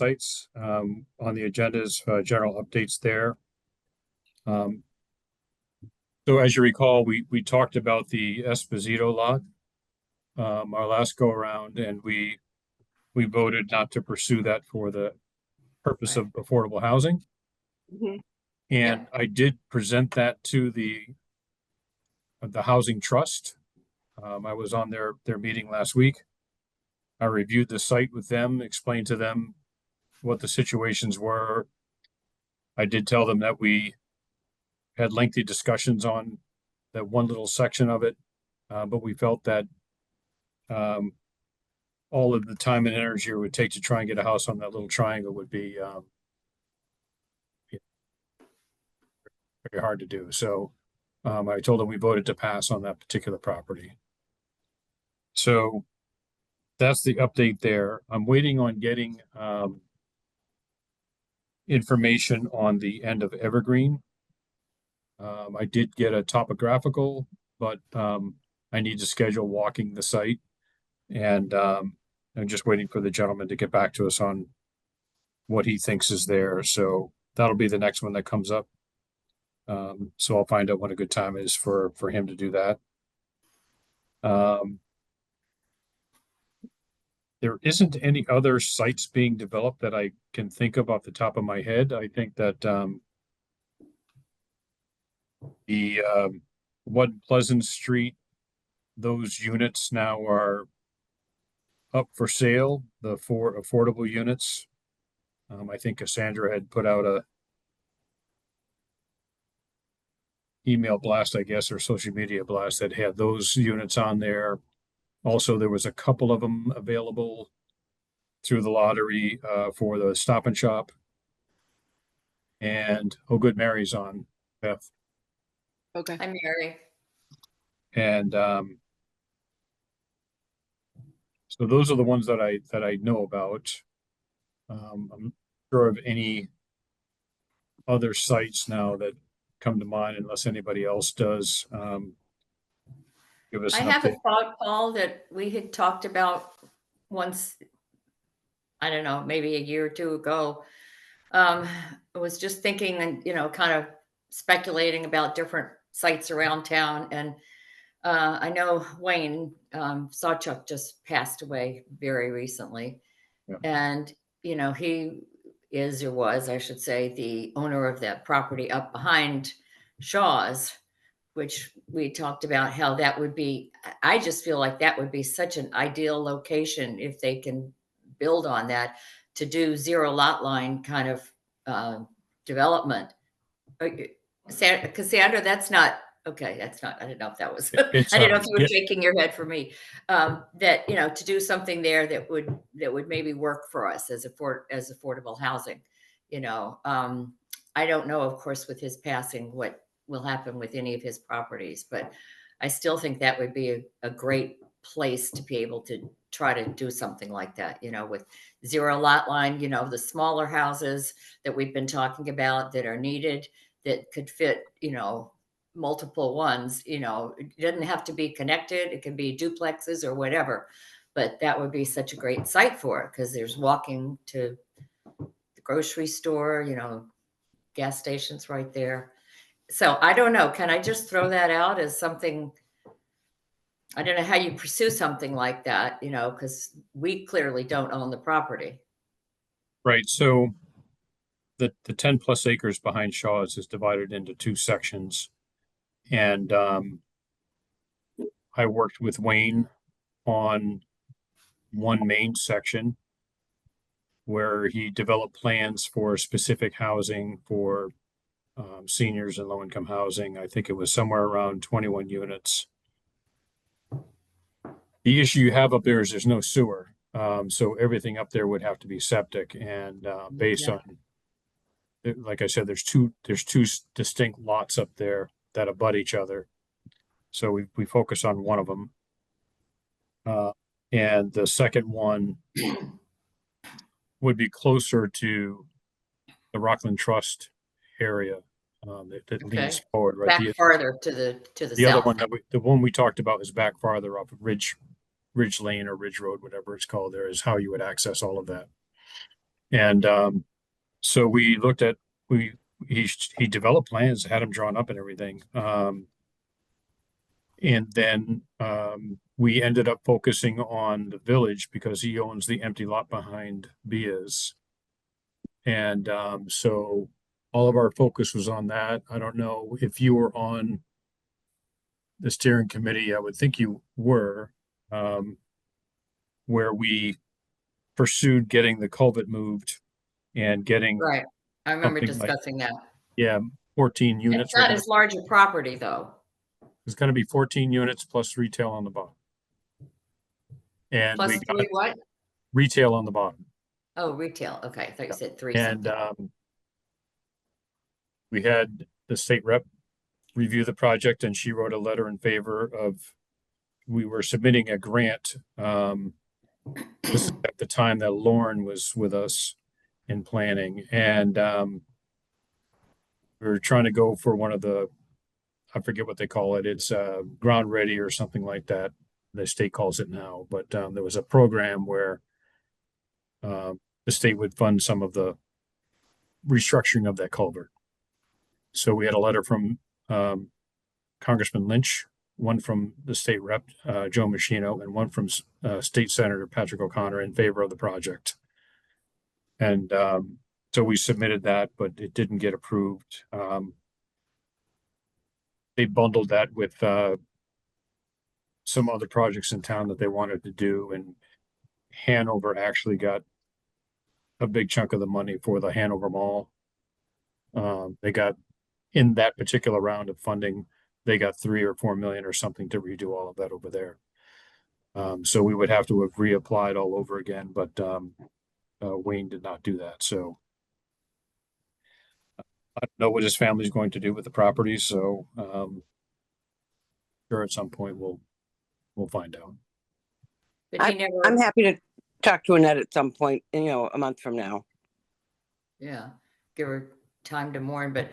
sites on the agendas, general updates there. So as you recall, we talked about the Esposito lot our last go around, and we voted not to pursue that for the purpose of affordable housing. Mhm. And I did present that to the Housing Trust. I was on their meeting last week. I reviewed the site with them, explained to them what the situations were. I did tell them that we had lengthy discussions on that one little section of it, but we felt that all of the time and energy it would take to try and get a house on that little triangle would be very hard to do. So I told them we voted to pass on that particular property. So that's the update there. I'm waiting on getting information on the end of Evergreen. I did get a topographical, but I need to schedule walking the site, and I'm just waiting for the gentleman to get back to us on what he thinks is there. So that'll be the next one that comes up. So I'll find out when a good time is for him to do that. There isn't any other sites being developed that I can think of off the top of my head. I think that the One Pleasant Street, those units now are up for sale, the 4 affordable units. I think Cassandra had put out a email blast, I guess, or social media blast that had those units on there. Also, there was a couple of them available through the lottery for the Stop and Shop. And Oh Good Mary's on, Beth. Okay. Hi, Mary. And so those are the ones that I know about. I'm not sure of any other sites now that come to mind, unless anybody else does. Give us I an have a update. thought, Paul, that we had talked about once, I don't know, maybe a year or two ago. I was just thinking and, kind of speculating about different sites around town. And I know Wayne Sawchuk just passed away very recently. Yeah. And, he is, or was, I should say, the owner of that property up behind Shaw's, which we talked about how that would be. I just feel like that would be such an ideal location if they can build on that to do zero lot line kind of development. Cassandra, that's not okay. That's not. I didn't know if that was. It's I didn't know if you were yeah, shaking your head for me. That to do something there that would maybe work for us as affordable housing. I don't know, of course, with his passing, what will happen with any of his properties, but I still think that would be a great place to be able to try to do something like that, with zero lot line, the smaller houses that we've been talking about that are needed, that could fit, multiple ones. It doesn't have to be connected. It can be duplexes or whatever, but that would be such a great site for it because there's walking to the grocery store, gas stations right there. So I don't know. Can I just throw that out as something? I don't know how you pursue something like that, because we clearly don't own the property. right. So the 10 plus acres behind Shaw's is divided into 2 sections. And I worked with Wayne on one main section where he developed plans for specific housing for seniors and low income housing. I think it was somewhere around 21 units. The issue you have up there is there's no sewer. So everything up there would have to be septic, and based Yeah. on, like I said, there's two distinct lots up there that abut each other. So we focus on one of them. And the second one would be closer to the Rockland Trust area that Okay. leans forward, right? Back farther to the The other south. one the one we talked about is back farther up Ridge Lane or Ridge Road, whatever it's called. There is how you would access all of that. And, so we looked at, he developed plans, had them drawn up and everything. And then, we ended up focusing on the village because he owns the empty lot behind Bia's. And, so all of our focus was on that. I don't know if you were on the steering committee. I would think you were, where we pursued getting the culvert moved and getting Right. I remember something like, discussing that. yeah, 14 It's units. not as large a property though. It's gonna be 14 units plus retail on the bottom. And we Plus got three what? retail on the bottom. Oh, retail. Okay. I thought you said three And, something. we had the state rep review the project and she wrote a letter in favor of, we were submitting a grant. This is at the time that Lauren was with us in planning and, we were trying to go for one of the, I forget what they call it. It's ground ready or something like that. The state calls it now, but there was a program where the state would fund some of the restructuring of that culvert. So we had a letter from Congressman Lynch, one from the state rep, Joe Machino, and one from State Senator Patrick O'Connor in favor of the project. And so we submitted that, but it didn't get approved. They bundled that with some other projects in town that they wanted to do, and Hanover actually got a big chunk of the money for the Hanover Mall. They got, in that particular round of funding, they got 3 or 4 million or something to redo all of that over there. So we would have to have reapplied all over again, but Wayne did not do that. So I don't know what his family's going to do with the property. So sure, at some point we'll find out. But he never, I'm happy to talk to Annette at some point, a month from now. yeah, give her time to mourn, but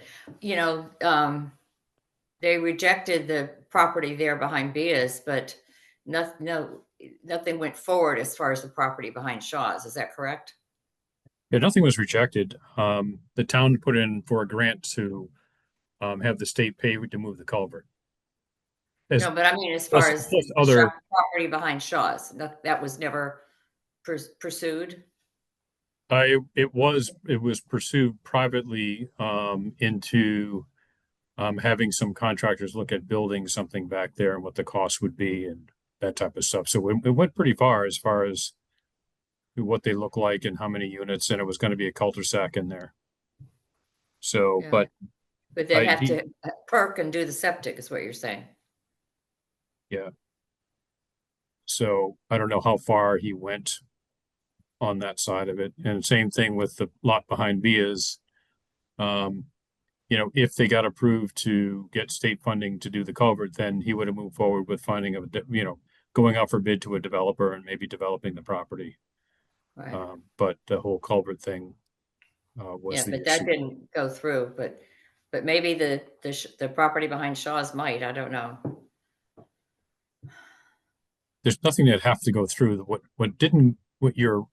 they rejected the property there behind Bia's, but nothing went forward as far as the property behind Shaw's. Is that correct? Yeah, nothing was rejected. The town put in for a grant to have the state pay to move the culvert. No, but I mean, as far as plus the other, property behind Shaw's, that was never pursued. it was pursued privately into having some contractors look at building something back there and what the cost would be and that type of stuff. So it went pretty far as what they look like and how many units, and it was going to be a cul-de-sac in there. So, Yeah. but they have to perk and do the septic, is what you're saying. yeah. So I don't know how far he went on that side of it. And same thing with the lot behind Bia's. If they got approved to get state funding to do the culvert, then he would have moved forward with finding going out for bid to a developer and maybe developing the property. Right. But the whole culvert thing was the but that issue. didn't go through. But maybe the property behind Shaw's might. I don't know. There's nothing that have to go through. What didn't go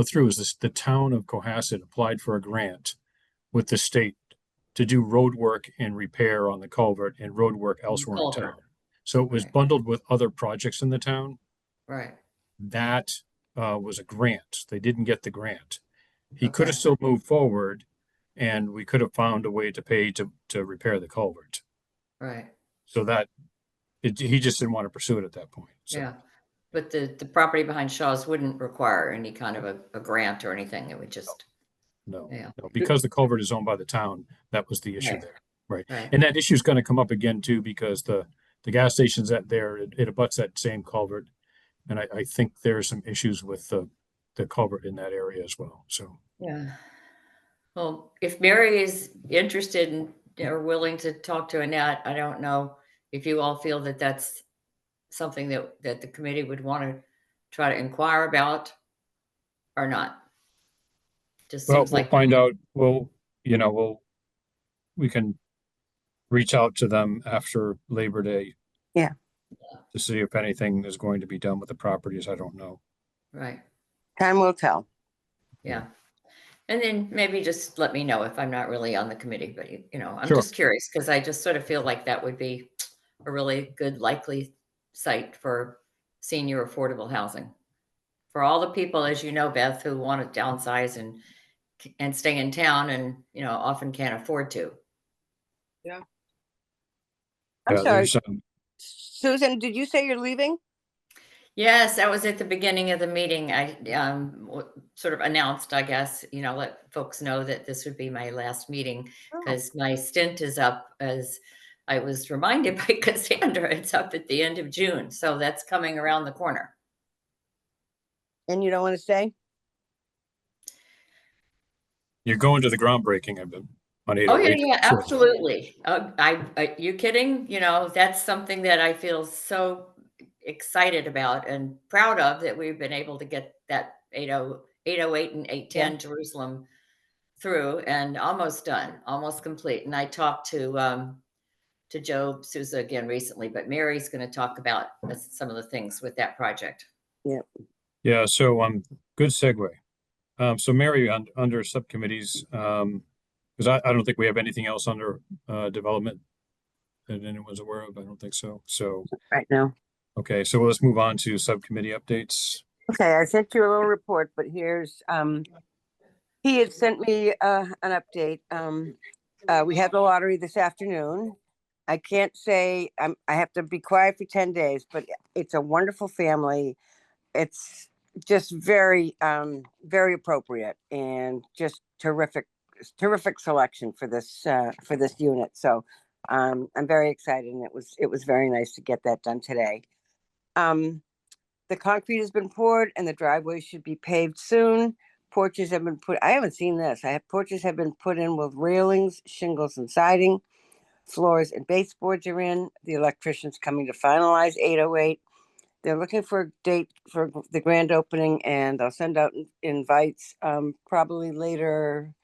through is this: the town of Cohasset applied for a grant with the state to do road work and repair on the culvert and road work elsewhere in town. So it was Right. bundled with other projects in the town. Right. That was a grant. They didn't get the grant. He could have Okay. still moved forward, and we could have found a way to pay to repair the culvert. Right. So he just didn't want to pursue it at that point. So. Yeah. But the property behind Shaw's wouldn't require any kind of a grant or anything. It would just, No, yeah. no, because the culvert is owned by the town, that was the issue Right. there. Right. Right. And that issue is going to come up again too, because the gas station's it abuts that same culvert. And I think there's some issues with the culvert in that area as well. So, Yeah. Well, if Mary is interested in or willing to talk to Annette, I don't know if you all feel that that's something that the committee would want to try to inquire about or not. Just well, seems we'll like, find out. We can reach out to them after Labor Day. Yeah. To see if anything is going to be done with the properties. I don't know. right. Time will tell. Yeah. And then maybe just let me know if I'm not really on the committee, but I'm Sure. just curious because I just sort of feel like that would be a really good likely site for senior affordable housing. For all the people, as you know, Beth, who want to downsize and stay in town and, often can't afford to. I'm Yeah, sorry, there's, Susan, did you say you're leaving? Yes, that was at the beginning of the meeting. I sort of announced, I guess, let folks know that this would be my last meeting Oh. because my stint is up, as I was reminded by Cassandra. It's up at the end of June. So that's coming around the corner. And you don't want to stay? you're going to the groundbreaking, I've been on Oh, yeah, 808. yeah, absolutely. You kidding? That's something that I feel so excited about and proud of, that we've been able to get that 808 and 810 Jerusalem through and almost done, almost complete. And I talked to Joe Souza again recently, but Mary's going to talk about some of the things with that project. Yeah, so good segue. So Mary, under subcommittees, because I don't think we have anything else under development that anyone's aware of. I don't think so. So, Right now. okay, so let's move on to subcommittee updates. Okay, I sent you a little report, but here's, he had sent me, an update. We had the lottery this afternoon. I can't say, I have to be quiet for 10 days, but it's a wonderful family. It's just very, very appropriate and just terrific selection for this unit. So, I'm very excited, and it was very nice to get that done today. The concrete has been poured and the driveway should be paved soon. Porches have been put, I haven't seen this. Porches have been put in with railings, shingles and siding. Floors and baseboards are in. The electrician's coming to finalize 808. They're looking for a date for the grand opening, and they'll send out invites, probably later.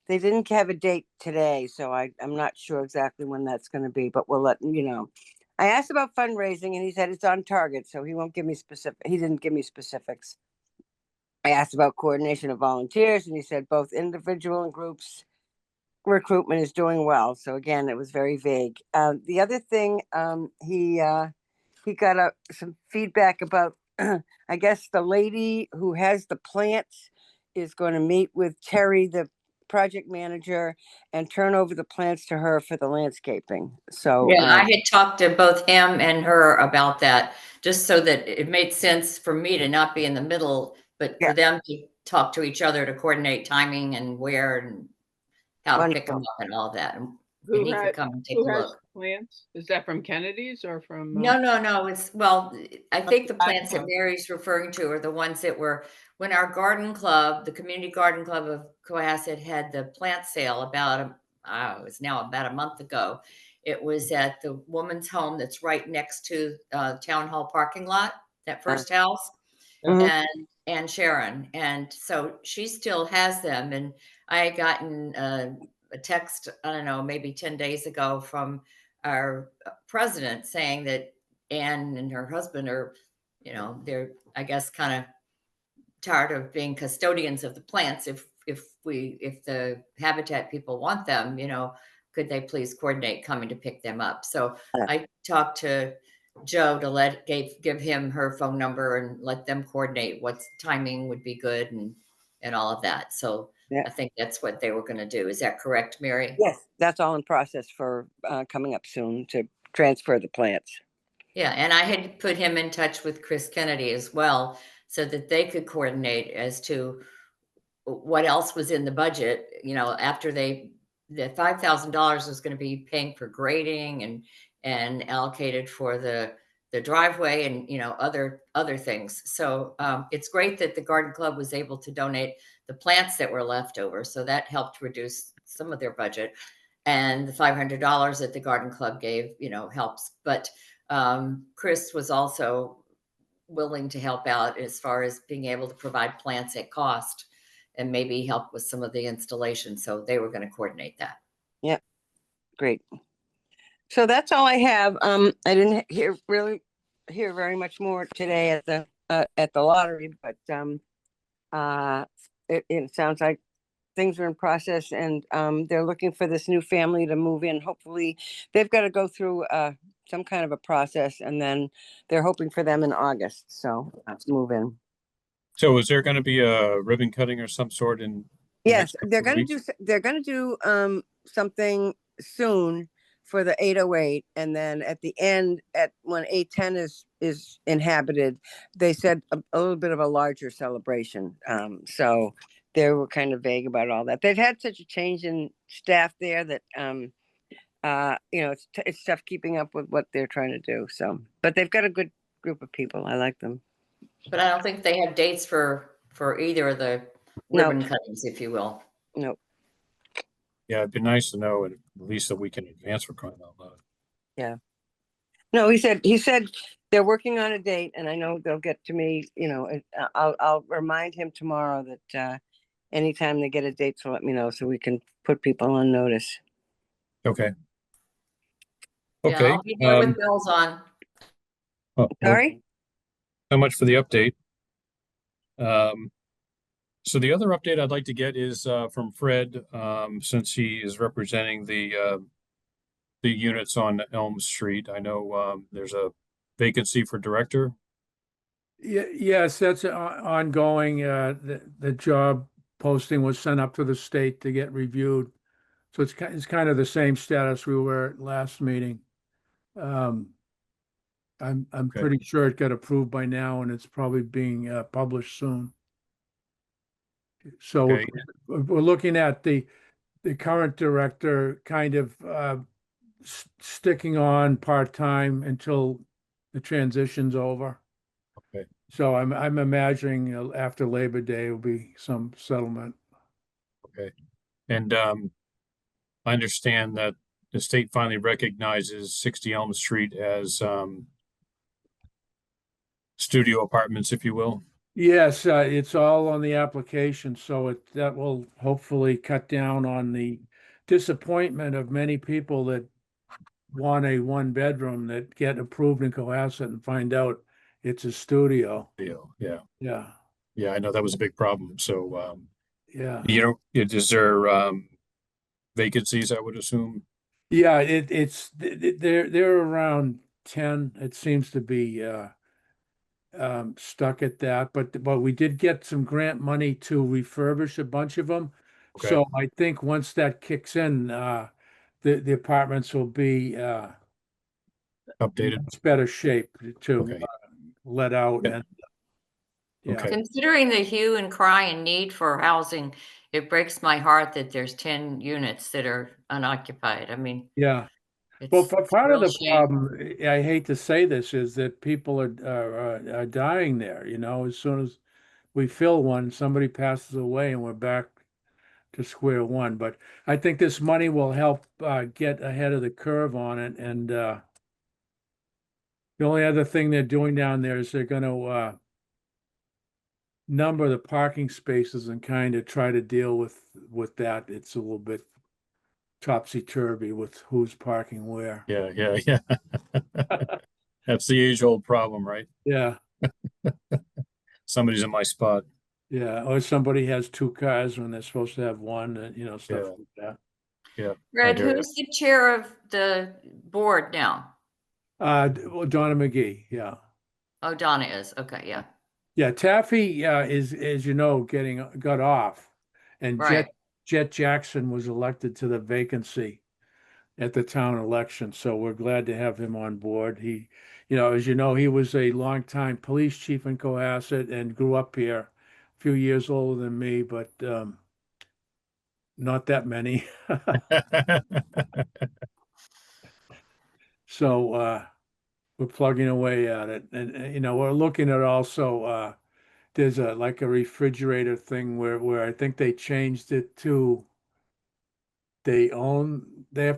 They didn't have a date today, so I'm not sure exactly when that's going to be, but we'll let you know. I asked about fundraising and he said it's on target, so he won't give me he didn't give me specifics. I asked about coordination of volunteers and he said both individual and groups recruitment is doing well. So again, it was very vague. The other thing, he got some feedback about, I guess the lady who has the plants is going to meet with Terry, the project manager, and turn over the plants to her for the landscaping. So Yeah, I had talked to both him and her about that, just so that it made sense for me to not be in the middle, but for Yeah. them to talk to each other to coordinate timing and where and how to pick them Wonderful. up and all that. And Who he has, could come and take a who has look. plants? Is that from Kennedy's or from? No, well, I think the Garden plants that club. Mary's referring to are the ones that were when our garden club, the community garden club of Cohasset, had the plant sale it was now about a month ago. It was at the woman's home that's right next to town hall parking lot, that first house, Mhm. and Sharon. And so she still has them. And I had gotten a text, I don't know, maybe 10 days ago from our president saying that Anne and her husband are, they're, I guess, kind of tired of being custodians of the plants. If the Habitat people want them, could they please coordinate coming to pick them up? So I talked to Joe to give him her phone number and let them coordinate what timing would be good and all of that. So Yeah. I think that's what they were going to do. Is that correct, Mary? Yes, that's all in process for coming up soon to transfer the plants. Yeah, and I had put him in touch with Chris Kennedy as well, so that they could coordinate as to what else was in the budget, after the $5,000 was going to be paying for grading and allocated for the driveway and, other things. So it's great that the garden club was able to donate the plants that were left over. So that helped reduce some of their budget. And the $500 that the garden club gave, helps. But Chris was also willing to help out as far as being able to provide plants at cost and maybe help with some of the installation. So they were going to coordinate that. Great. So that's all I have. I didn't hear very much more today at the lottery, but it sounds like things are in process, and they're looking for this new family to move in. Hopefully, they've got to go through some kind of a process, and then they're hoping for them in August. So move in. So is there gonna be a ribbon cutting or some sort in the Yes, next couple of weeks? they're gonna do something soon for the 808, and then at the end, at when 810 is inhabited, they said a little bit of a larger celebration. So they were kind of vague about all that. They've had such a change in staff there that it's tough keeping up with what they're trying to do. So, but they've got a good group of people. I like them. But I don't think they have dates for either of the No. ribbon cuttings, if you will. No. Yeah, it'd be nice to know at least that we can advance for crying out loud. No, he said they're working on a date, and I know they'll get to me, I'll remind him tomorrow that anytime they get a date, to let me know so we can put people on notice. Okay. Yeah, Okay. I'll be there with bells on. Well, Sorry? so much for the update. So the other update I'd like to get is from Fred, since he is representing the units on Elm Street. I know there's a vacancy for director. Yes, that's ongoing. The job posting was sent up to the state to get reviewed. So it's kind of the same status we were at last meeting. I'm Okay. pretty sure it got approved by now, and it's probably being published soon. So Okay. we're looking at the current director kind of sticking on part-time until the transition's over. Okay. So I'm imagining after Labor Day will be some settlement. Okay. And I understand that the state finally recognizes 60 Elm Street as studio apartments, if you will. Yes, it's all on the application, so that will hopefully cut down on the disappointment of many people that want a one-bedroom that get approved in Cohasset and find out it's a studio. Yeah. Yeah, Yeah, I know that was a big problem. So yeah. is there vacancies, I would assume? Yeah, they're around 10. It seems to be stuck at that, but we did get some grant money to refurbish a bunch of them. Okay. So I think once that kicks in, the apartments will be in Updated. much better shape to Okay. let out. Yeah. And yeah, Okay. Considering the hue and cry and need for housing, it breaks my heart that there's 10 units that are unoccupied. I mean, yeah. Well, it's a part of real the shame. problem, I hate to say this, is that people are dying there. As soon as we fill one, somebody passes away, and we're back to square one. But I think this money will help get ahead of the curve on it. And the only other thing they're doing down there is they're going to number the parking spaces and kind of try to deal with that. It's a little bit topsy-turvy with who's parking where. Yeah. That's the age-old problem, right? Yeah, Somebody's in my spot. yeah. Or somebody has two cars when they're supposed to have one, and stuff Yeah. like that. Yeah. I Red, hear ya. who's the chair of the board now? Well, Donna McGee, yeah. Oh, Donna is. Okay, yeah. Yeah, Taffy is, as you know, got off, and Right. Jet Jackson was elected to the vacancy at the town election. So we're glad to have him on board. He, as you know, he was a longtime police chief in Cohasset and grew up here, a few years older than me, but not that many. So we're plugging away at it, and we're looking at also. There's a refrigerator thing where I think they changed it to they own they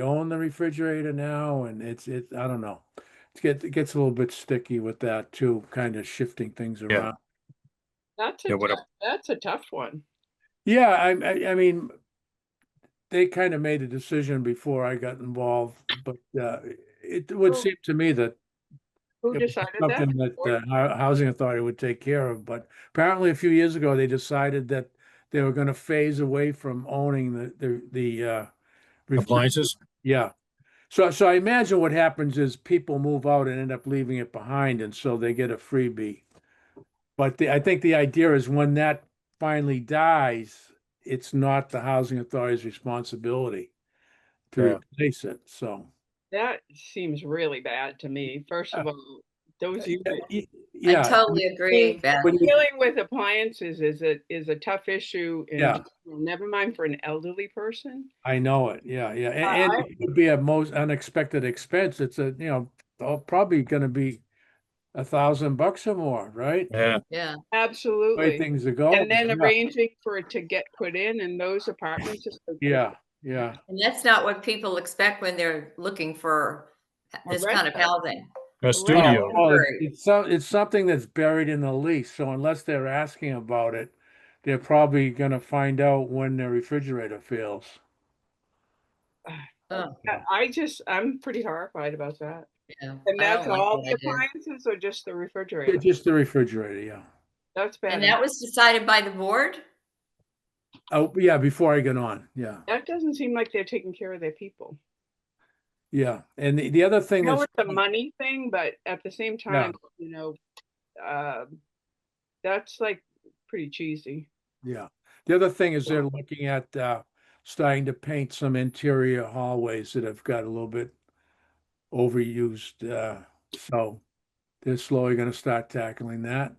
own the refrigerator now, and I don't know. It gets a little bit sticky with that too, kind of shifting things Yeah. around. That's a tough one. Yeah, I mean, they kind of made a decision before I got involved, but it would Well- seem to me that Who it was decided that? something that the housing authority would take care of, but apparently a few years ago, they decided that they were gonna phase away from owning the Appliances? yeah. So I imagine what happens is people move out and end up leaving it behind, and so they get a freebie. But I think the idea is when that finally dies, it's not the housing authority's responsibility to Yeah. replace it, so. That seems really bad to me. First of all, those Yeah, units. I yeah, totally agree, Beth. when you- Dealing with appliances is a tough issue in, Yeah. general, never mind for an elderly person. I know it, yeah, yeah, I- and it could be a most unexpected expense, it's a, probably gonna be $1,000 or more, right? Yeah, Yeah, Way Absolutely. things are going. And then Yeah. arranging for it to get put in those apartments is so Yeah, yeah, and that's not what people expect when they're looking for this kind of rental. housing. a studio. well, Right. it's something that's buried in the lease, so unless they're asking about it, they're probably gonna find out when their refrigerator fails. Oh, I'm pretty horrified about that. yeah. And I that's don't like all that the idea. appliances or just the refrigerator? Just the refrigerator, yeah. That's bad. And that was decided by the board? Oh, yeah, before I get on, yeah, That doesn't seem like they're taking care of their people. yeah, and the other I thing know is, it's a money thing, but at the same time, that's like pretty cheesy. yeah, the other thing is they're looking at, starting to paint some interior hallways that have got a little bit overused, so they're slowly gonna start tackling that.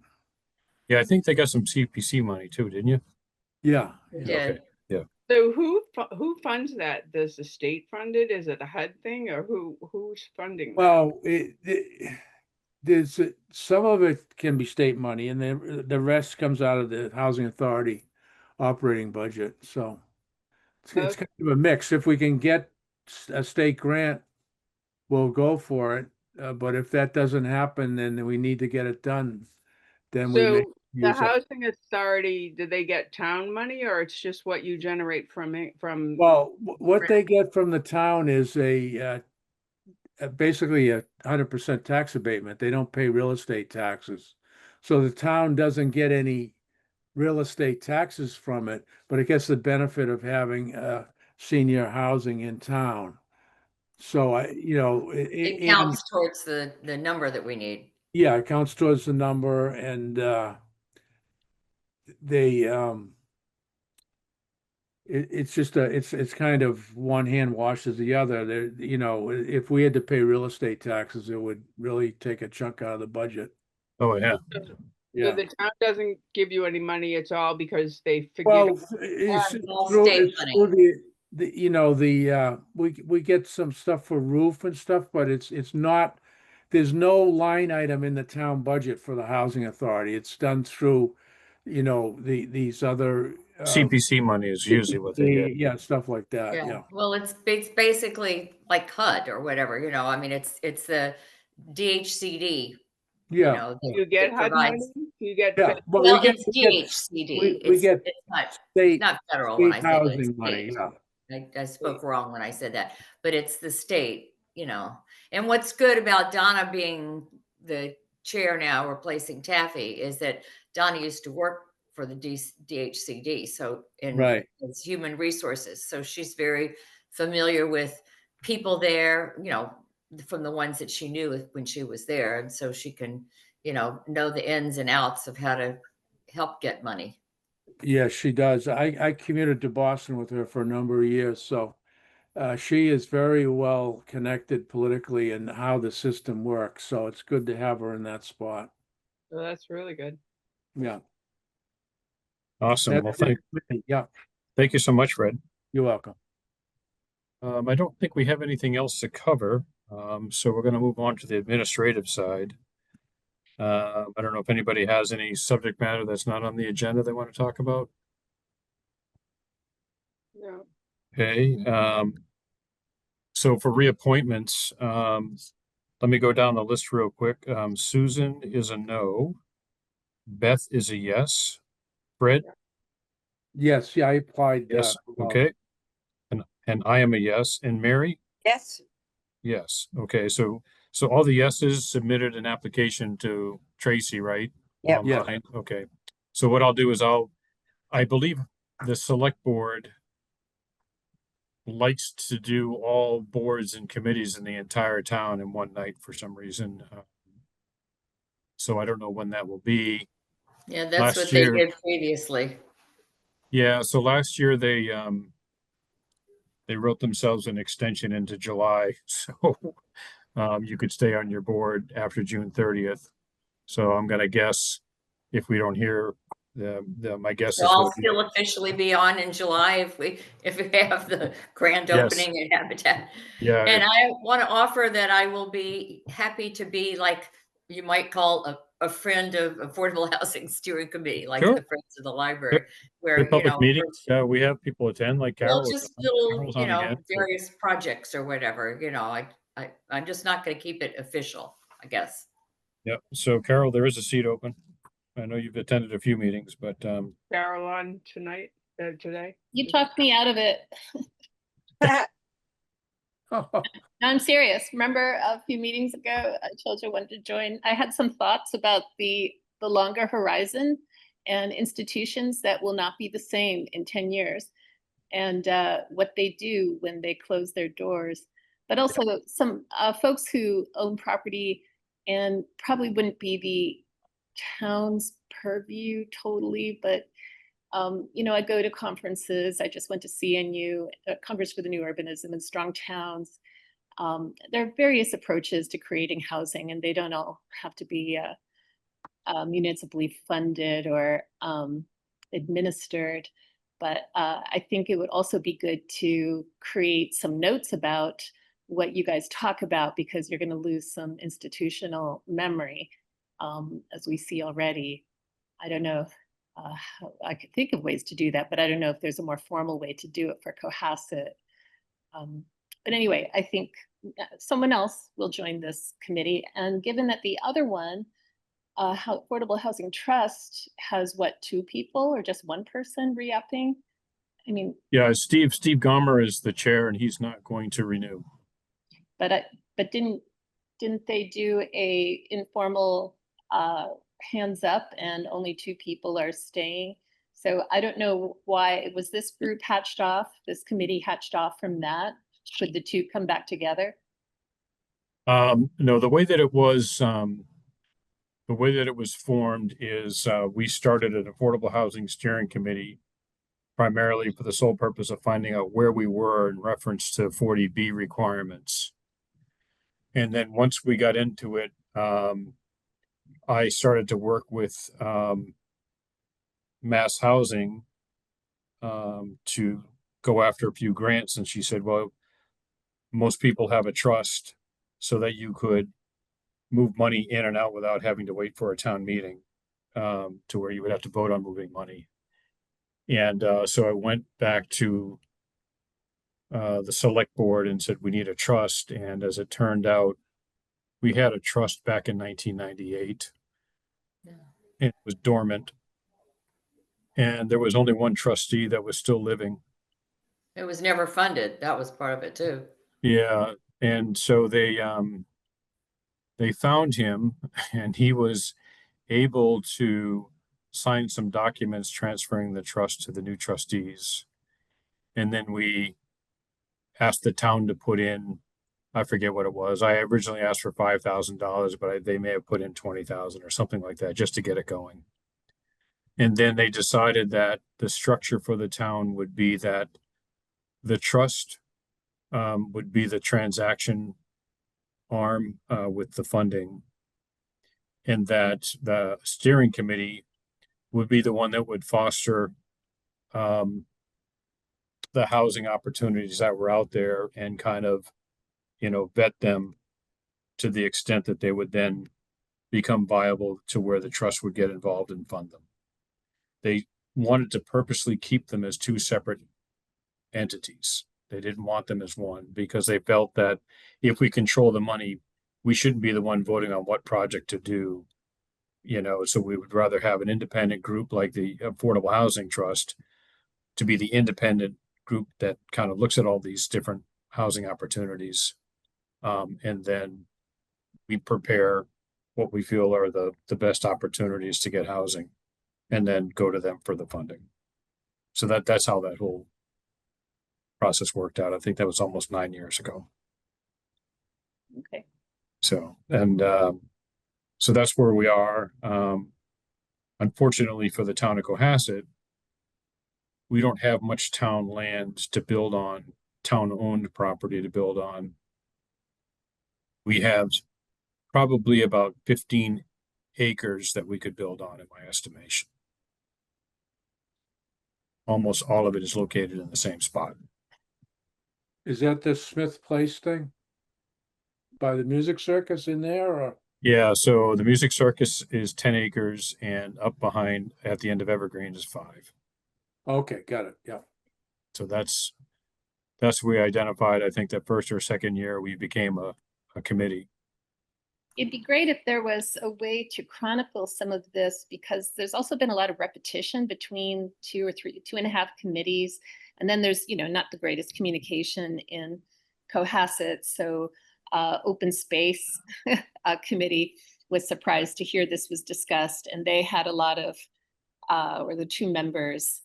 Yeah, I think they got some CPC money too, didn't you? Yeah, We yeah. did. So who funds that? Does the state fund it? Is it a HUD thing or who's funding that? Well, there's some of it can be state money, and then the rest comes out of the housing authority operating budget. So it's kind of a mix. If we can get a state grant, we'll go for it. But if that doesn't happen, then we need to get it done. Then we may So the use it. housing authority, do they get town money or it's just what you generate from it, from? Well, what they get from the town is basically 100% tax abatement. They don't pay real estate taxes. So the town doesn't get any real estate taxes from it, but it gets the benefit of having senior housing in town. So It and counts towards the number that we need. yeah, it counts towards the number, and they it's just it's kind of one hand washes the other. There, if we had to pay real estate taxes, it would really take a chunk out of the budget. Oh, yeah. So Yeah. the town doesn't give you any money, it's all because they Well, figured, it's it's all through, state it's money. through we get some stuff for roof and stuff, but it's not, there's no line item in the town budget for the housing authority. It's done through, these other CPC money is usually what they get. yeah, stuff like that. Yeah, Yeah. well, it's basically like HUD or whatever, I mean, it's the DHCD, Yeah. that you get HUD money, provides. you get. Yeah. fed- Well, Well, we get, it's we get DHCD. we It's get not, state, not federal when I state say that, it's housing money. state. Yeah. I spoke wrong when I said that, but it's the state, And what's good about Donna being the chair now, replacing Taffy, is that Donna used to work for the DHCD, so Right. it's human resources. So she's very familiar with people there, from the ones that she knew when she was there. And so she can, know the ins and outs of how to help get money. Yeah, she does. I commuted to Boston with her for a number of years, so she is very well connected politically and how the system works. So it's good to have her in that spot. So that's really good. Yeah. Awesome. Well, Yeah, thank you so much, Fred. you're welcome. I don't think we have anything else to cover. So we're going to move on to the administrative side. I don't know if anybody has any subject matter that's not on the agenda they want to talk about. No. Okay. So for reappointments, let me go down the list real quick. Susan is a no. Beth is a yes. Fred? Yes, yeah, I applied. Yes. Okay. And I am a yes. And Mary? Yes, Yes. Okay. So So all the yeses submitted an application to Tracy, right? Yep. Yes. Online? Okay. So what I'll do is I believe the select board likes to do all boards and committees in the entire town in one night for some reason. So I don't know when that will be. Yeah, that's Last what they year- did previously. Yeah, so last year they wrote themselves an extension into July, so you could stay on your board after June 30th. So I'm gonna guess if we don't hear my guess So is I'll it'll be- still officially be on in July if we have the grand Yes. opening at Habitat. yeah, And I want to offer that I will be happy to be like you might call a friend of Affordable Housing Steering Committee, like Sure. the Friends of the Library, the where, you public know, meetings, we have people attend like well, Carol. just little, Carol's you on know, again, so- various projects or whatever, you know, I'm just not going to keep it official, I guess. Yep. So Carol, there is a seat open. I know you've attended a few meetings, but Carol on tonight, today? You talked me out of it. No, I'm serious. Remember a few meetings ago, I told you I wanted to join. I had some thoughts about the longer horizon and institutions that will not be the same in 10 years and what they do when they close their doors. But also some folks who own property and probably wouldn't be the town's purview totally, but you know, I go to conferences. I just went to CNU, Congress for the New Urbanism and Strong Towns. There are various approaches to creating housing, and they don't all have to be municipally funded or administered. But I think it would also be good to create some notes about what you guys talk about, because you're going to lose some institutional memory, as we see already. I don't know. I could think of ways to do that, but I don't know if there's a more formal way to do it for Cohasset. But anyway, I think someone else will join this committee. And given that the other one, Affordable Housing Trust, has what, 2 people or just 1 person re-upping? I mean, yeah, Steve Gomer is the chair and he's not going to renew. but didn't they do a informal hands up and only 2 people are staying? So I don't know why. Was this group hatched off, this committee hatched off from that? Should the 2 come back together? No, the way that it was formed is we started an Affordable Housing Steering Committee primarily for the sole purpose of finding out where we were in reference to 40B requirements. And then once we got into it, I started to work with Mass Housing to go after a few grants. And she said, well, most people have a trust so that you could move money in and out without having to wait for a town meeting to where you would have to vote on moving money. And so I went back to the select board and said, we need a trust. And as it turned out, we had a trust back in 1998. Yeah. And it was dormant. And there was only one trustee that was still living. It was never funded. That was part of it too. Yeah. And so they found him and he was able to sign some documents transferring the trust to the new trustees. And then we asked the town to put in, I forget what it was. I originally asked for $5,000, but they may have put in 20,000 or something like that just to get it going. And then they decided that the structure for the town would be that the trust would be the transaction arm with the funding, and that the steering committee would be the one that would foster the housing opportunities that were out there and kind of, vet them to the extent that they would then become viable to where the trust would get involved and fund them. They wanted to purposely keep them as 2 separate entities. They didn't want them as one because they felt that if we control the money, we shouldn't be the one voting on what project to do. So we would rather have an independent group like the Affordable Housing Trust to be the independent group that kind of looks at all these different housing opportunities. And then we prepare what we feel are the best opportunities to get housing and then go to them for the funding. So that's how that whole process worked out. I think that was almost 9 years ago. Okay. So, and so that's where we are. Unfortunately for the town of Cohasset, we don't have much town land to build on, town-owned property to build on. We have probably about 15 acres that we could build on, in my estimation. Almost all of it is located in the same spot. Is that the Smith Place thing? By the music circus in there, or? Yeah, so the Music Circus is 10 acres and up behind at the end of Evergreen is 5. Okay, got it, yeah. So that's we identified. I think that first or second year we became a committee. It'd be great if there was a way to chronicle some of this, because there's also been a lot of repetition between 2.5 committees. And then there's, not the greatest communication in Cohasset. So Open Space Committee was surprised to hear this was discussed. And they had a lot of, or the 2 members,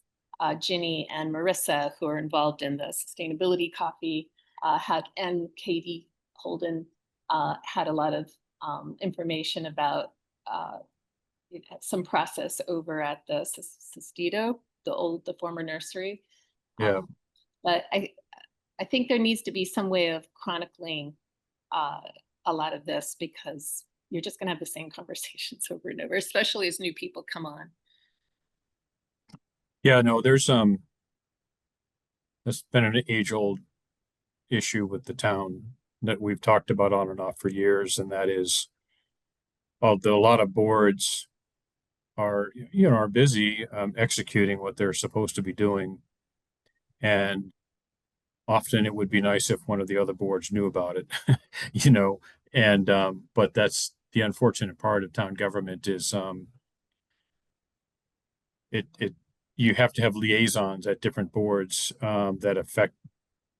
Ginny and Marissa, who are involved in the sustainability coffee, and Katie Holden had a lot of information about some process over at the Sestito, the former nursery. Yeah. But I think there needs to be some way of chronicling a lot of this, because you're just going to have the same conversations over and over, especially as new people come on. Yeah, no, there's been an age-old issue with the town that we've talked about on and off for years, and that is, although a lot of boards are busy executing what they're supposed to be doing, and often it would be nice if one of the other boards knew about it, and but that's the unfortunate part of town government is you have to have liaisons at different boards that affect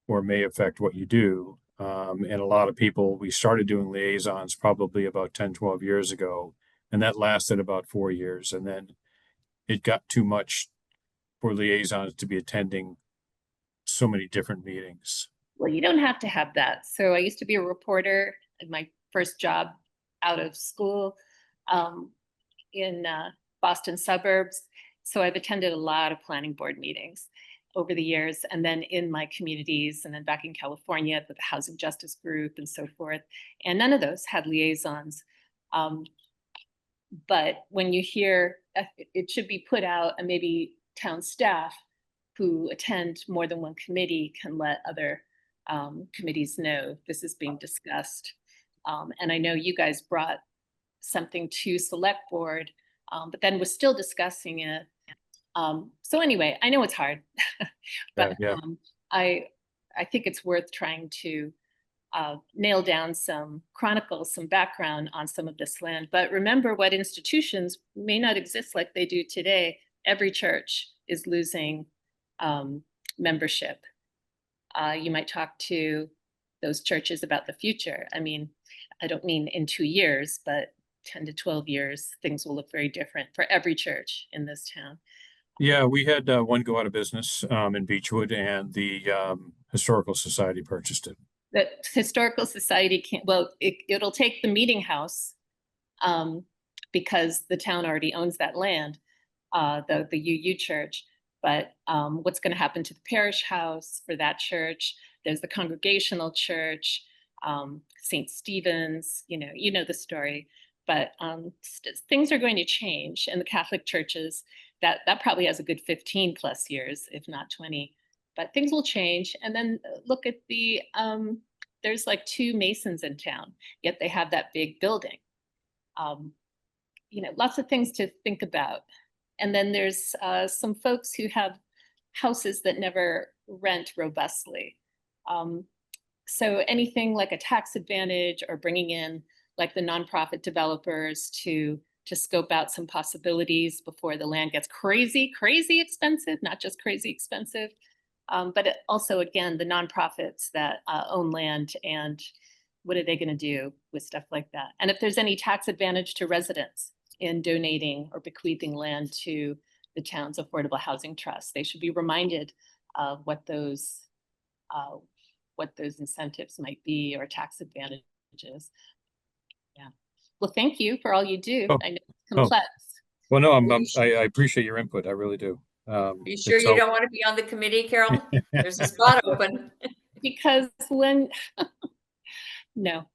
or may affect what you do. And a lot of people, we started doing liaisons probably about 10, 12 years ago, and that lasted about 4 years. And then it got too much for liaisons to be attending so many different meetings. Well, you don't have to have that. So I used to be a reporter in my first job out of school in Boston suburbs. So I've attended a lot of planning board meetings over the years, and then in my communities, and then back in California with the Housing Justice Group and so forth. And none of those had liaisons. But when you hear, it should be put out, and maybe town staff who attend more than one committee can let other committees know this is being discussed. And I know you guys brought something to select board, but then we're still discussing it. So anyway, I know it's hard, but Yeah. I think it's worth trying to nail down some background on some of this land. But remember, what institutions may not exist like they do today. Every church is losing membership. You might talk to those churches about the future. I mean, I don't mean in 2 years, but 10 to 12 years, things will look very different for every church in this town. Yeah, we had one go out of business in Beechwood, and the Historical Society purchased it. The Historical Society can't, well, it'll take the meeting house because the town already owns that land, the UU church. But what's going to happen to the parish house for that church? There's the Congregational Church, St. Stephen's, you know the story. But things are going to change, and the Catholic churches, that probably has a good 15 plus years, if not 20. But things will change. And then look at there's like 2 Masons in town, yet they have that big building. Lots of things to think about. And then there's some folks who have houses that never rent robustly. So anything like a tax advantage, or bringing in like the nonprofit developers to scope out some possibilities before the land gets crazy expensive, not just crazy expensive. But also, again, the nonprofits that own land and what are they going to do with stuff like that? And if there's any tax advantage to residents in donating or bequeathing land to the town's affordable housing trust, they should be reminded of what those incentives might be or tax advantages. Yeah. Well, thank you for all you do. Oh, I know it's complex. Well, no, Well, you I appreciate your input. I really do. Are you sure it's you so- don't want to be on the committee, Carol? There's a spot open. Because when, no,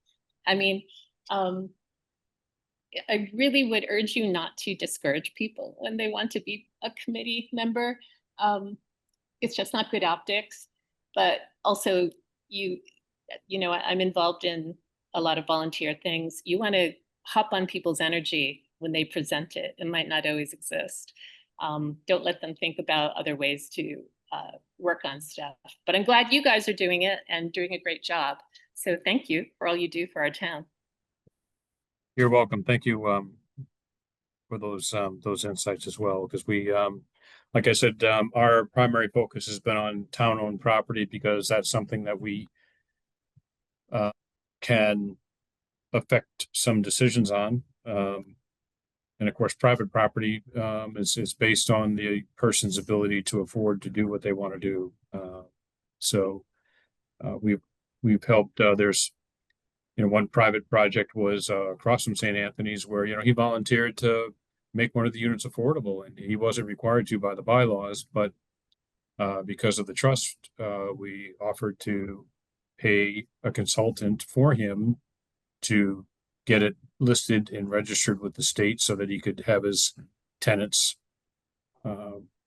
I mean, I really would urge you not to discourage people when they want to be a committee member. It's just not good optics, but also you know, I'm involved in a lot of volunteer things. You want to hop on people's energy when they present it. It might not always exist. Don't let them think about other ways to work on stuff. But I'm glad you guys are doing it and doing a great job. So thank you for all you do for our town. You're welcome. Thank you for those insights as well, because we like I said, our primary focus has been on town-owned property because that's something that we can affect some decisions on. And of course, private property is based on the person's ability to afford to do what they want to do. So we've helped. There's one private project was across from St. Anthony's where he volunteered to make one of the units affordable, and he wasn't required to by the bylaws, but because of the trust, we offered to pay a consultant for him to get it listed and registered with the state so that he could have his tenants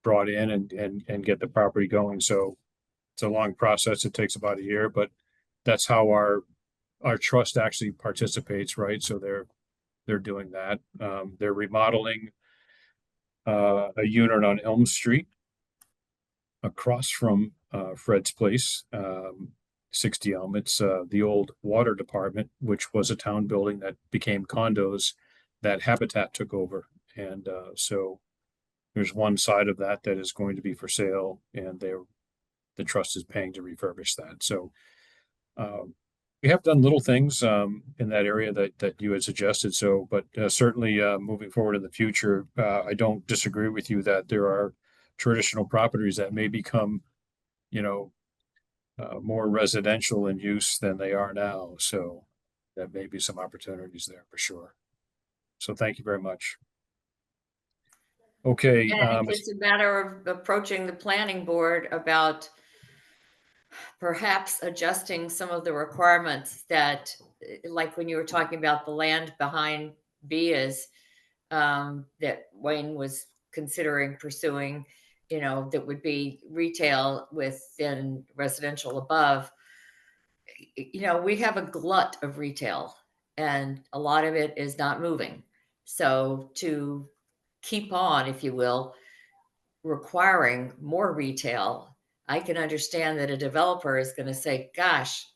brought in and get the property going. So it's a long process. It takes about a year, but that's how our trust actually participates, right? So they're doing that. They're remodeling a unit on Elm Street across from Fred's place, 60 Elm. It's the old water department, which was a town building that became condos that Habitat took over. And so there's one side of that is going to be for sale, and the trust is paying to refurbish that. So we have done little things in that area that you had suggested. So, but certainly moving forward in the future, I don't disagree with you that there are traditional properties that may become, more residential in use than they are now. So that may be some opportunities there for sure. So thank you very much. Okay. And I think it's a matter of approaching the planning board about perhaps adjusting some of the requirements that, like when you were talking about the land behind Bia's, that Wayne was considering pursuing, that would be retail within residential above. We have a glut of retail and a lot of it is not moving. So to keep on, if you will, requiring more retail, I can understand that a developer is going to say, gosh,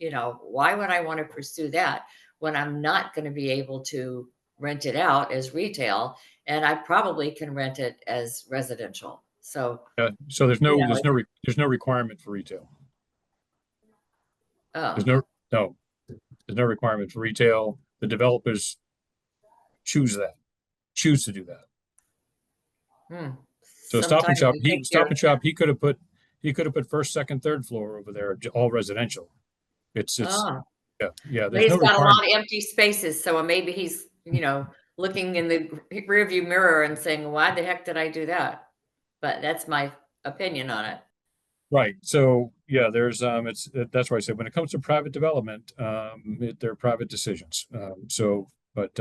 why would I want to pursue that when I'm not going to be able to rent it out as retail, and I probably can rent it as residential. So there's no requirement for retail. There's no requirement for retail. The developers choose to do that. So Stop and Shop, he could have put first, second, third floor over there, all residential. It's yeah. But There's he's no got a lot requirement. of empty spaces, so maybe he's looking in the rearview mirror and saying, "Why the heck did I do that?" But that's my opinion on it. Right. So yeah, there's that's why I said when it comes to private development, they're private decisions. But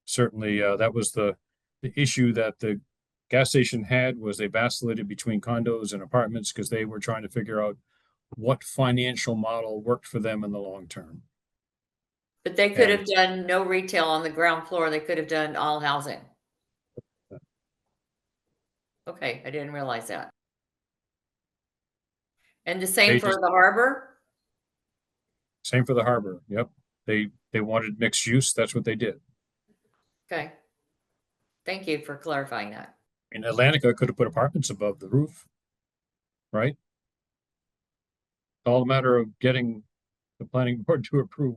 certainly that was the issue that the gas station had, was they vacillated between condos and apartments because they were trying to figure out what financial model worked for them in the long term. But they could have done no retail on the ground floor. They could have done all housing. Okay, I didn't realize that. And the same for the harbor? Same for the harbor. Yep. They wanted mixed use. That's what they did. Okay. Thank you for clarifying that. And Atlantica could have put apartments above the roof, right? It's all a matter of getting the planning board to approve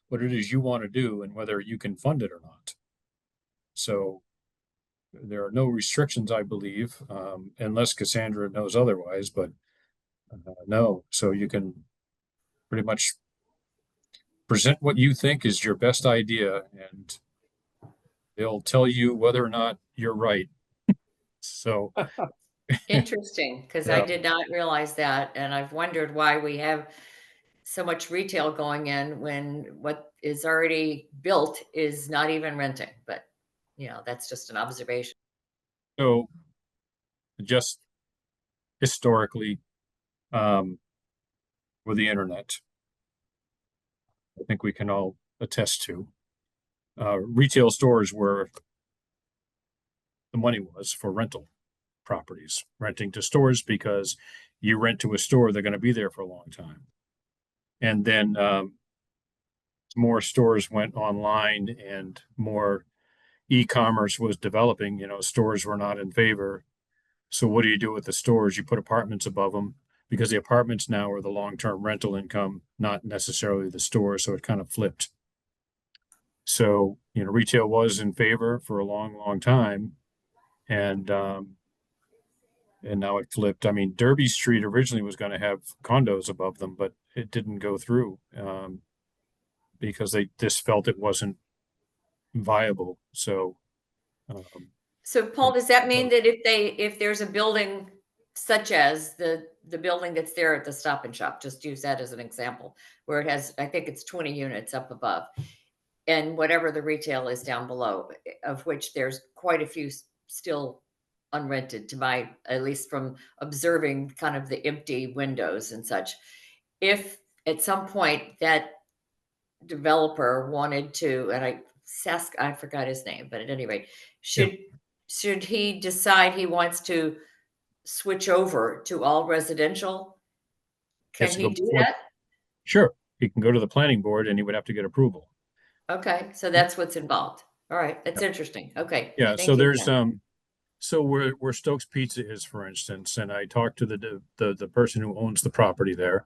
what it is you want to do and whether you can fund it or not. So there are no restrictions, I believe, unless Cassandra knows otherwise, but no. So you can pretty much present what you think is your best idea, and they'll tell you whether or not you're right. So Interesting, because I Yeah. did not realize that, and I've wondered why we have so much retail going in when what is already built is not even renting, but, you know, that's just an observation. So just historically, with the internet, I think we can all attest to, retail stores where the money was for rental properties, renting to stores, because you rent to a store, they're going to be there for a long time. And then more stores went online and more e-commerce was developing. Stores were not in favor. So what do you do with the stores? You put apartments above them, because the apartments now are the long-term rental income, not necessarily the store. So it kind of flipped. So, retail was in favor for a long, long time. And now it flipped. I mean, Derby Street originally was going to have condos above them, but it didn't go through, because they just felt it wasn't viable. So, So Paul, does that mean that if there's a building such as the building that's there at the Stop and Shop, just use that as an example, where it has, I think it's 20 units up above, and whatever the retail is down below, of which there's quite a few still unrented to my, at least from observing kind of the empty windows and such. If at some point that developer wanted to, and I forgot his name, but at any rate, should he decide he wants to switch over to all residential, can Has to he go do before- that? Sure, he can go to the planning board and he would have to get approval. Okay, so that's what's involved. All right, that's interesting. Okay. Yeah, thank so you, there's Ken. so where Stokes Pizza is, for instance, and I talked to the person who owns the property there.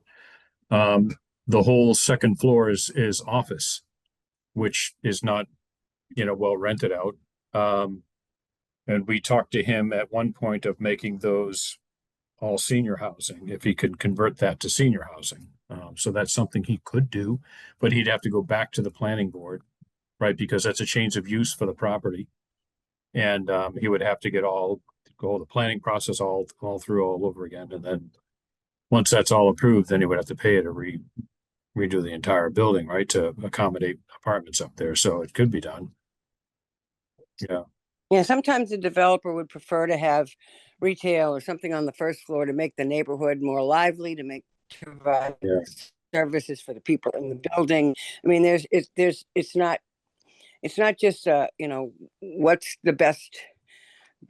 The whole second floor is office, which is not, well rented out. And we talked to him at one point of making those all senior housing, if he could convert that to senior housing. So that's something he could do, but he'd have to go back to the planning board, right? Because that's a change of use for the property. And he would have to go the planning process all through all over again. And then once that's all approved, then he would have to pay to redo the entire building, right? To accommodate apartments up there. So it could be done. Yeah. Yeah, sometimes the developer would prefer to have retail or something on the first floor to make the neighborhood more lively, to provide Yeah. services for the people in the building. I mean, it's not just what's the best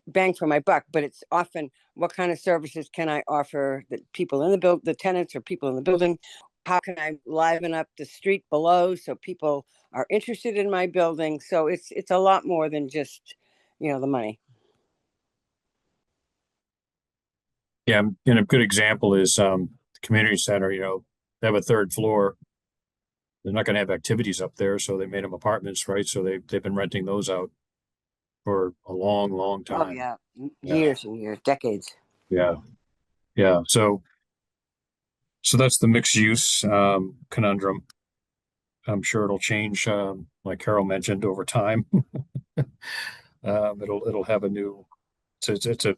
bang for my buck, but it's often what kind of services can I offer the people in the tenants or people in the building? How can I liven up the street below so people are interested in my building? So it's a lot more than just, the money. Yeah. And a good example is the community center, they have a third floor. They're not going to have activities up there, so they made them apartments, right? So they've been renting those out for a long, long Oh time. yeah, Yeah. years and years, decades. Yeah. Yeah. So that's the mixed use conundrum. I'm sure it'll change, like Carol mentioned, over time. It'll have a new. It's an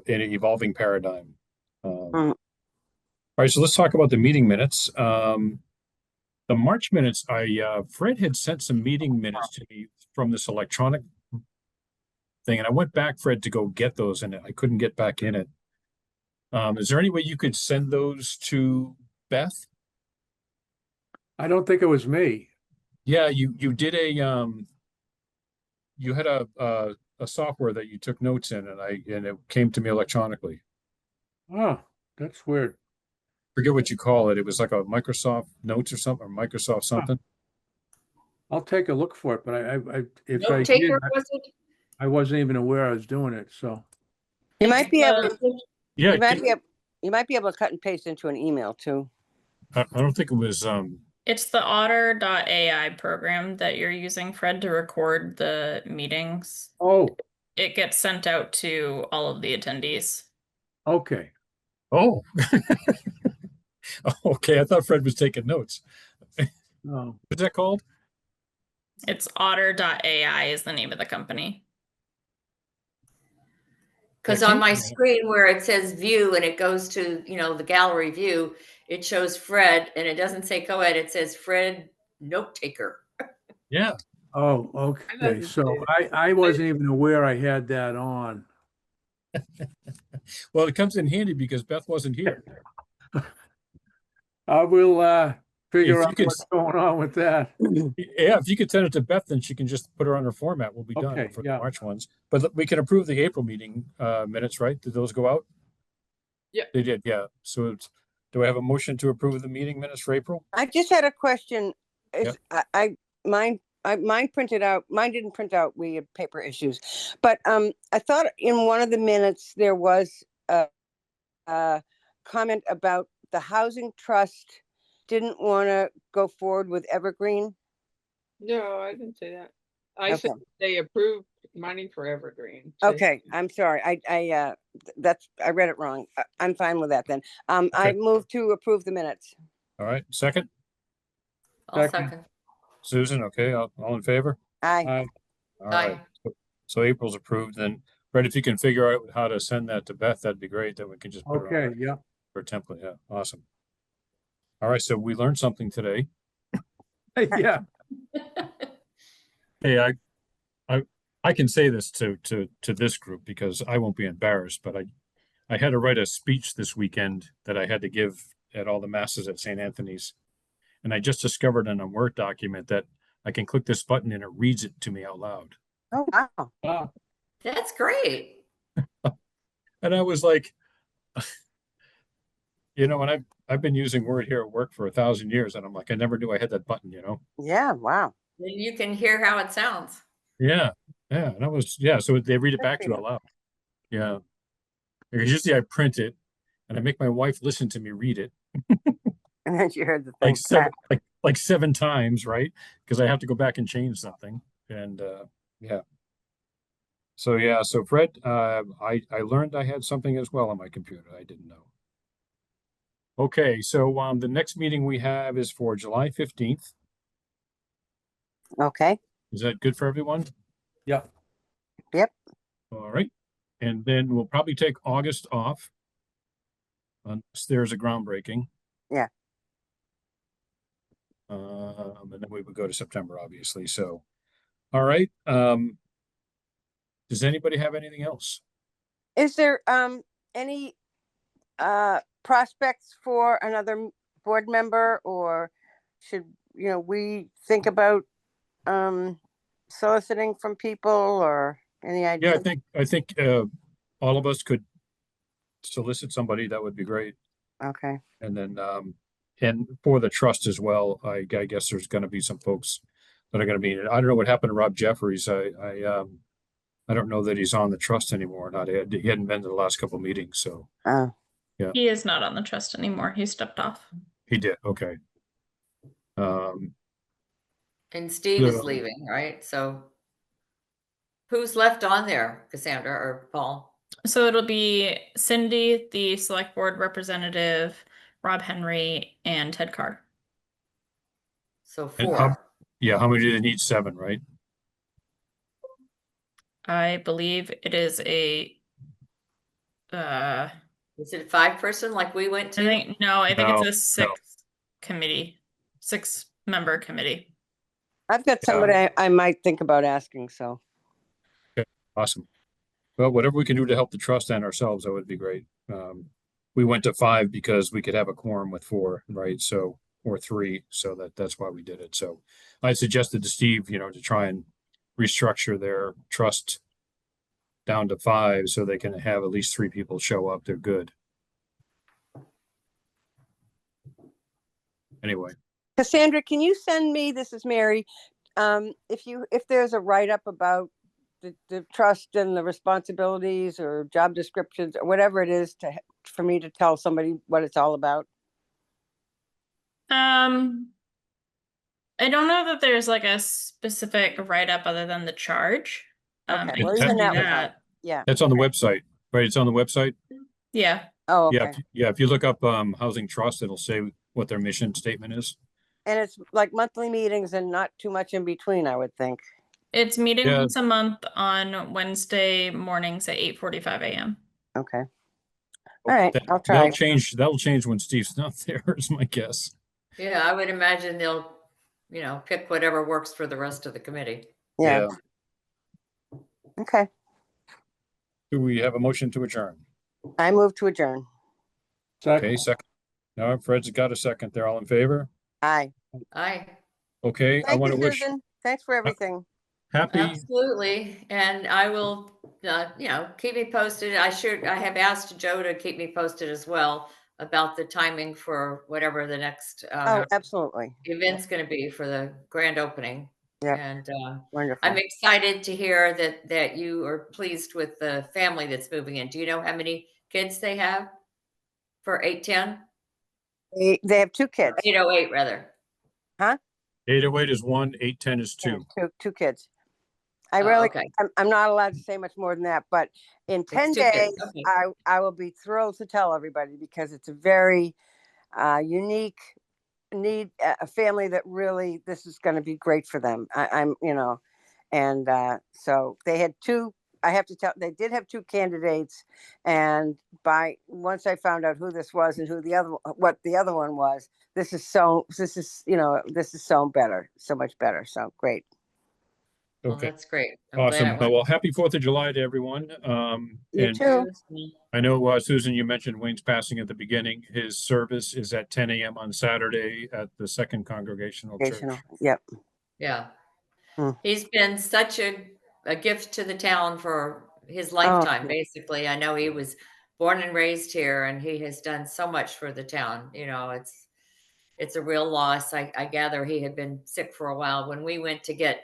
evolving paradigm. All right, so let's talk about the meeting minutes. The March minutes, Fred had sent some meeting minutes to me from this electronic thing, and I went back, Fred, to go get those, and I couldn't get back in it. Is there any way you could send those to Beth? I don't think it was me. Yeah, you did you had a software that you took notes in, and it came to me electronically. Oh, that's weird. Forget what you call it. It was like a Microsoft Notes or something, or Microsoft something. I'll take a look for it, but if I Note did, taker, was it? I wasn't even aware I was doing it, so. You might be able. Yeah, You might be able to cut and paste into an email too. I don't think it was It's the Otter.ai program that you're using, Fred, to record the meetings. Oh, It gets sent out to all of the attendees. okay. Oh. Okay, I thought Fred was taking notes. Oh, What's that called? It's Otter.ai is the name of the company. Because Yeah, on can my you- screen where it says view and it goes to, the gallery view, it shows Fred and it doesn't say co-ed, it says Fred note taker. Yeah, oh, okay. doesn't So say I wasn't even aware I had that on. well, it comes in handy because Beth wasn't here. I will figure If you out could- what's going on with that. Yeah, if you could send it to Beth, then she can just put her on her format. We'll be done Okay, for the yeah. March ones. But we can approve the April meeting minutes, right? Did those go out? Yeah. They did, yeah. So do I have a motion to approve the meeting minutes for April? I just had a question. Is mine printed out, mine didn't print out. We had paper issues. But I thought in one of the minutes there was a comment about the housing trust didn't want to go forward with Evergreen. No, I didn't say that. I said Okay. they approved money for Evergreen. So- Okay, I'm sorry. I read it wrong. I'm fine with that then. I Okay. move to approve the minutes. All right, second, I'll Second. second. Susan, okay, all in favor? Aye. All right. So April's approved, then Brett, if you can figure out how to send that to Beth, that'd be great, then we can just put it on Okay, yeah. her template, yeah, awesome. All right, so we learned something today. Yeah, Hey, I can say this to this group because I won't be embarrassed, but I had to write a speech this weekend that I had to give at all the masses at St. Anthony's. And I just discovered in a Word document that I can click this button and it reads it to me out loud. Oh, wow. wow. That's great. And I was like, and I've been using Word here at work for 1,000 years, and I'm like, I never knew I had that button, Yeah, wow. Then you can hear how it sounds. Yeah, yeah, and I was, yeah, so they read it back to you out loud. Yeah. Because usually I print it and I make my wife listen to me read it And then you heard the thing. like 7 times, right? Because I have to go back and change something. And yeah. So Fred, I learned I had something as well on my computer I didn't know. Okay, so the next meeting we have is for July 15th. Okay, Is that good for everyone? Yeah. All right. And then we'll probably take August off. Unless there's a groundbreaking. Yeah. And then we would go to September, obviously. So, all right. Does anybody have anything else? is there any prospects for another board member, or should we think about soliciting from people, or any Yeah, idea? I think all of us could solicit somebody. That would be great. Okay. And then and for the trust as well, I guess there's going to be some folks that are going to be. I don't know what happened to Rob Jeffries. I don't know that he's on the trust anymore. He hadn't been to the last couple of meetings, so He is not on the trust anymore. He stepped off. he did. Okay. And Steve is Yeah. leaving, right? So who's left on there, Cassandra or Paul? So it'll be Cindy, the select board representative, Rob Henry, and Ted Carr. So And 4. yeah, how many do they need? 7, right? I believe it is a Is it a 5-person like we went to? I think it's No, a 6-member committee. I've got somebody I might think about asking, so. Awesome. Well, whatever we can do to help the trust and ourselves, that would be great. We went to 5 because we could have a quorum with 4, right? So, or 3, so that's why we did it. So I suggested to Steve, to try and restructure their trust down to 5 so they can have at least 3 people show up. They're good. Anyway, Cassandra, can you send me, this is Mary, if there's a write-up about the trust and the responsibilities or job descriptions or whatever it is for me to tell somebody what it's all about? I don't know that there's like a specific write-up other than the charge. Okay, I well, can even do that was on- that. Yeah. That's on the website, right? It's on the website. Yeah, Oh, Yeah, okay. yeah. If you look up Housing Trust, it'll say what their mission statement is. And it's like monthly meetings and not too much in between, I would think. it's meeting Yeah. once a month on Wednesday mornings at 8:45 a.m. Okay. All right, That- I'll try. That'll change when Steve's not there, is my guess. Yeah, I would imagine they'll, pick whatever works for the rest of the committee. Yeah, okay. Do we have a motion to adjourn? I move to adjourn. Okay, Second, second. No, Fred's got a second. They're all in favor? Aye. Aye, Okay, I Thank want you, to wish Susan. Thanks for everything. happy, absolutely. And I will, keep me posted. I have asked Joe to keep me posted as well about the timing for whatever the next Oh, absolutely. event's going to be for the grand opening. Yep. And Wonderful. I'm excited to hear that you are pleased with the family that's moving in. Do you know how many kids they have for 810? They have two kids. 808 rather. 808 is 1, 810 is 2. Two kids. I Oh, really, okay. I'm not allowed to say much more than that, but in 10 two kids, days, okay. I will be thrilled to tell everybody because it's a very unique need, a family that really, this is going to be great for them. I'm, and so they had two, I have to tell, they did have two candidates. And once I found out who this was and what the other one was, this is so better, so much better. So great. Well, Okay, that's great. I'm glad awesome. it went Well, happy 4th of July to everyone. You And too. smoothly. I know, Susan, you mentioned Wayne's passing at the beginning. His service is at 10 a.m. on Saturday at the Second Congregational Church. Yep. Yeah. Hmm. He's been such a gift to the town for his lifetime, basically. I know he was born and raised here and he has done so much for the town. It's a real loss. I gather he had been sick for a while. When we went to get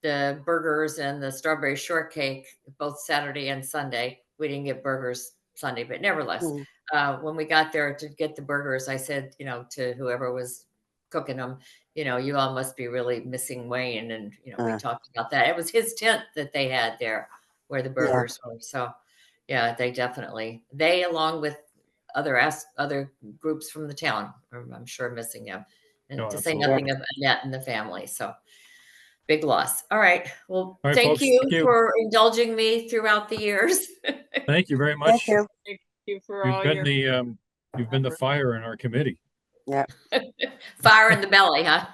the burgers and the strawberry shortcake both Saturday and Sunday, we didn't get burgers Sunday, but nevertheless, Mm. when we got there to get the burgers, I said, to whoever was cooking them, you all must be really missing Wayne. And, we talked about that. It was his tent that they had there where the burgers were. So yeah, they along with other groups from the town are, I'm sure, missing him. And Oh, to say absolutely. nothing of Annette and the family. So big loss. All right. Well, All right, thank folks, you thank you. for indulging me throughout the years. Thank you very Thank much. you. Thank you for You've all been your. you've been the fire in our committee. Fire in the belly, huh?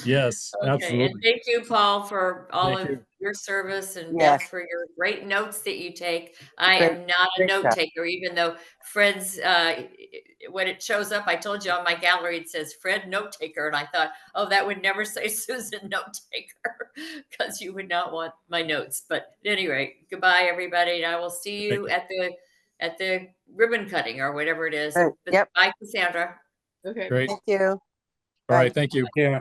Yes, Okay, and absolutely. thank you, Paul, for all Thank of you. your service, and Yes. Beth for your great notes that you take. I Great- am not a great note stuff. taker, even though Fred's, when it shows up, I told you on my gallery, it says Fred note taker. And I thought, oh, that would never say Susan note taker because you would not want my notes. But at any rate, goodbye, everybody. And I will see you at the ribbon cutting or whatever it is. Right, yep. Bye, Cassandra. Okay. Great. Thank you. All Bye. right, thank you. yeah.